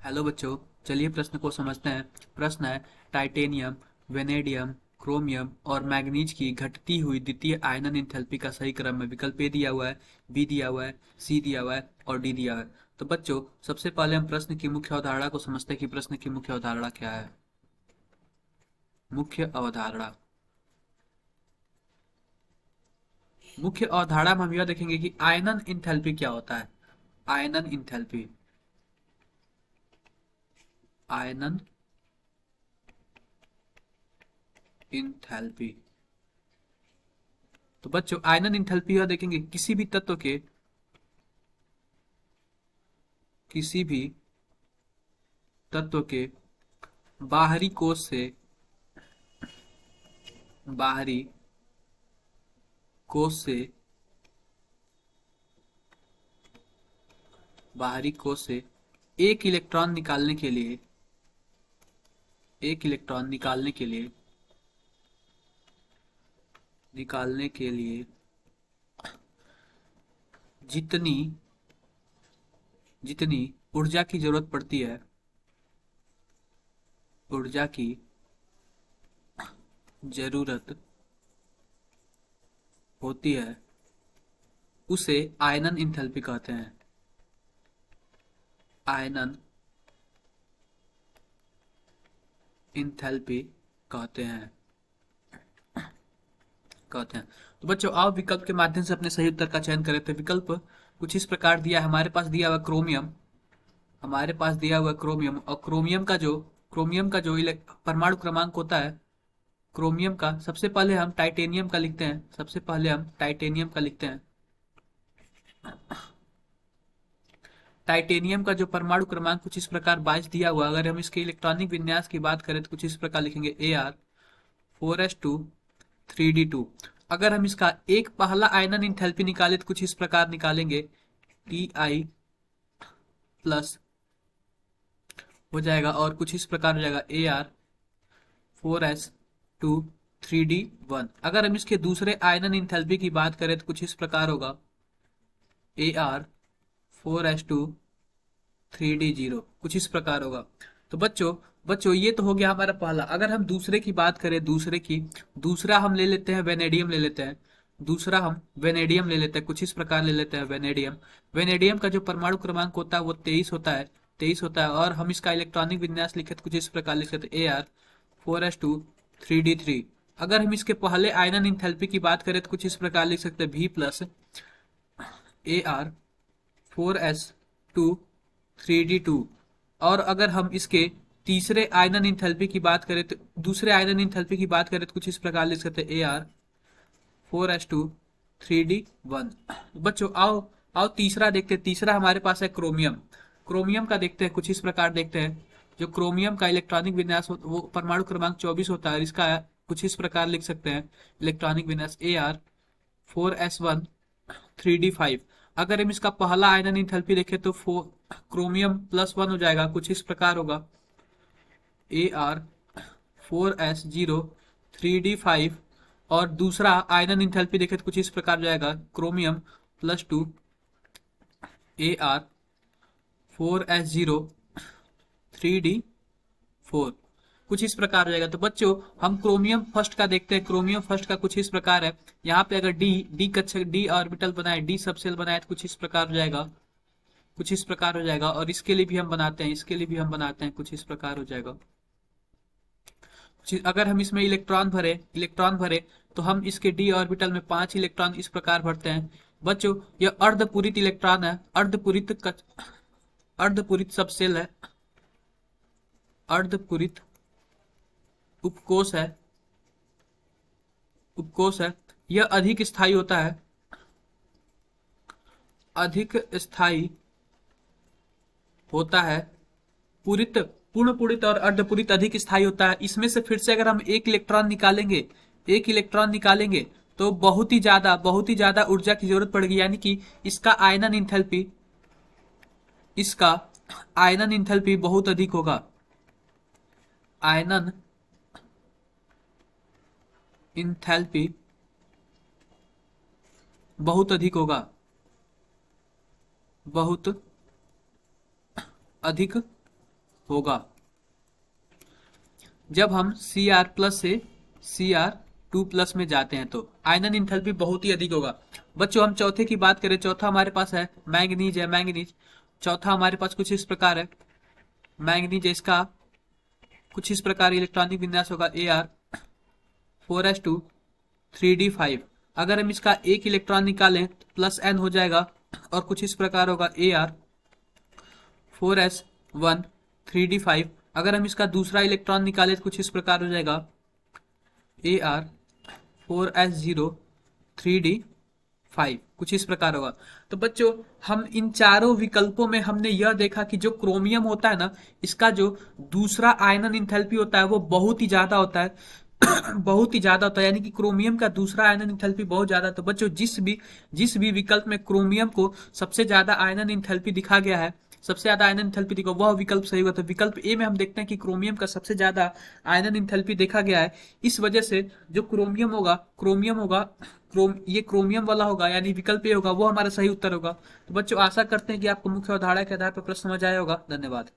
Hello बच्चों, चलिए प्रश्न को समझते हैं। प्रश्न है, टाइटेनियम, वेनेडियम, क्रोमियम और मैग्नीज की घटती हुई द्वितीय आयनन एंथैल्पी का सही क्रम है। विकल्प ए दिया हुआ है, बी दिया हुआ है, सी दिया हुआ है और डी दिया हुआ है। तो बच्चों, सबसे पहले हम प्रश्न की मुख्य अवधारणा को समझते हैं कि प्रश्न की मुख्य अवधारणा क्या है। मुख्य अवधारणा, मुख्य अवधारणा में हम यह देखेंगे कि आयनन एंथैल्पी क्या होता है। आयनन एंथैल्पी, आयनन एंथैल्पी। तो बच्चों, आयनन एंथैल्पी यह देखेंगे किसी भी तत्व के, किसी भी तत्व के बाहरी कोश से, बाहरी कोश से, बाहरी कोश से एक इलेक्ट्रॉन निकालने के लिए, एक इलेक्ट्रॉन निकालने के लिए, निकालने के लिए जितनी, जितनी ऊर्जा की जरूरत पड़ती है, ऊर्जा की जरूरत होती है, उसे आयनन एंथैल्पी कहते हैं। आयनन एंथैल्पी कहते हैं, कहते हैं। तो बच्चों, आओ विकल्प के माध्यम से अपने सही उत्तर का चयन करें। तो विकल्प कुछ इस प्रकार दिया है। हमारे पास दिया हुआ क्रोमियम, हमारे पास दिया हुआ क्रोमियम, और क्रोमियम का जो परमाणु क्रमांक होता है, क्रोमियम का सबसे पहले हम टाइटेनियम का लिखते हैं, सबसे पहले हम टाइटेनियम का लिखते हैं। टाइटेनियम का जो परमाणु क्रमांक कुछ इस प्रकार 22 दिया हुआ, अगर हम इसके इलेक्ट्रॉनिक विन्यास की बात करें तो कुछ इस प्रकार लिखेंगे Ar4s2 3d2। अगर हम इसका एक पहला आयनन इंथैल्पी निकाले तो कुछ इस प्रकार निकालेंगे, Ti+ हो जाएगा और कुछ इस प्रकार हो जाएगा Ar4s2 3d1। अगर हम इसके दूसरे आयनन इंथैल्पी की बात करें तो कुछ इस प्रकार होगा Ar4s2 3d0, कुछ इस प्रकार होगा। तो बच्चों, ये तो हो गया हमारा पहला। अगर हम दूसरे की बात करें, दूसरे की, दूसरा हम ले लेते हैं वेनेडियम ले लेते हैं, दूसरा हम वेनेडियम ले लेते हैं, कुछ इस प्रकार ले लेते हैं वेनेडियम। वेनेडियम का जो परमाणु क्रमांक होता है वो 23 होता है, 23 होता है। और हम इसका इलेक्ट्रॉनिक विन्यास लिखे तो कुछ इस प्रकार लिख सकते हैं Ar4s2 3d3। अगर हम इसके पहले आयनन इंथैल्पी की बात करें तो कुछ इस प्रकार लिख सकते हैं V+Ar4s2 3d2। और अगर हम इसके तीसरे आयनन इंथैल्पी की बात करें तो, दूसरे आयनन इंथैल्पी की बात करें तो कुछ इस प्रकार लिख सकते हैं Ar4s2 3d1। बच्चों, आओ आओ तीसरा देखते हैं। तीसरा हमारे पास है क्रोमियम। क्रोमियम का देखते हैं, कुछ इस प्रकार देखते हैं। जो क्रोमियम का इलेक्ट्रॉनिक विन्यास वो परमाणु क्रमांक 24 होता है, और इसका कुछ इस प्रकार लिख सकते हैं इलेक्ट्रॉनिक विन्यास Ar4s1 3d5। अगर हम इसका पहला आयनन इंथैल्पी देखें तो क्रोमियम+1 हो जाएगा, कुछ इस प्रकार होगा Ar4s0 3d5। और दूसरा आयनन इंथैल्पी देखें तो कुछ इस प्रकार हो जाएगा क्रोमियम+2 Ar4s0 3d4, कुछ इस प्रकार हो जाएगा। तो बच्चों, हम क्रोमियम फर्स्ट का देखते हैं। क्रोमियम फर्स्ट का कुछ इस प्रकार है। यहाँ पे अगर डी ऑर्बिटल बनाए, डी सबसेल बनाए तो कुछ इस प्रकार हो जाएगा, कुछ इस प्रकार हो जाएगा। और इसके लिए भी हम बनाते हैं, इसके लिए भी हम बनाते हैं, कुछ इस प्रकार हो जाएगा। अगर हम इसमें इलेक्ट्रॉन भरे तो हम इसके डी ऑर्बिटल में 5 इलेक्ट्रॉन इस प्रकार भरते हैं। बच्चों, यह अर्धपूरित इलेक्ट्रॉन है, अर्धपूरित सबसेल है, अर्धपूरित उपकोष है, उपकोष है। यह अधिक स्थायी होता है, अधिक स्थायी होता है। पूरित, पूर्ण पूरित और अर्धपूरित अधिक स्थायी होता है। इसमें से फिर से अगर हम एक इलेक्ट्रॉन निकालेंगे, एक इलेक्ट्रॉन निकालेंगे तो बहुत ही ज्यादा ऊर्जा की जरूरत पड़ेगी। यानी कि इसका आयनन इंथैल्पी, इसका आयनन इंथैल्पी बहुत अधिक होगा, आयनन इंथैल्पी बहुत अधिक होगा, बहुत अधिक होगा जब हम Cr+ से Cr2+ में जाते हैं, तो आयनन इंथैल्पी बहुत ही अधिक होगा। बच्चों हम चौथे की बात करें, चौथा हमारे पास है मैंगनीज है, मैंगनीज। चौथा हमारे पास कुछ इस प्रकार है, मैंगनीज, इसका कुछ इस प्रकार इलेक्ट्रॉनिक विन्यास होगा Ar4s2 3d5। अगर हम इसका एक इलेक्ट्रॉन निकालें तो +n हो जाएगा और कुछ इस प्रकार होगा Ar4s1 3d5। अगर हम इसका दूसरा इलेक्ट्रॉन निकालें तो कुछ इस प्रकार हो जाएगा Ar4s0 3d5, कुछ इस प्रकार होगा। तो बच्चों हम इन चारों विकल्पों में हमने यह देखा कि जो क्रोमियम होता है ना, इसका जो दूसरा आयनन इंथैल्पी होता है वो बहुत ही ज्यादा होता है बहुत ही ज्यादा होता है, यानी कि क्रोमियम का दूसरा आयनन इंथैल्पी बहुत ज्यादा। तो बच्चों जिस भी विकल्प में क्रोमियम को सबसे ज्यादा आयनन इंथैल्पी दिखा गया है, सबसे ज्यादा आयनन इंथैल्पी दिखा, वह विकल्प सही होगा। तो विकल्प ए में हम देखते हैं कि क्रोमियम का सबसे ज्यादा आयनन इंथैल्पी देखा गया है। इस वजह से जो क्रोमियम होगा ये क्रोमियम वाला होगा, यानी विकल्प ए होगा, वो हमारा सही उत्तर होगा। तो बच्चों आशा करते हैं कि आपको मुख्य अवधारणा के आधार पर प्रश्न समझ आया होगा। धन्यवाद।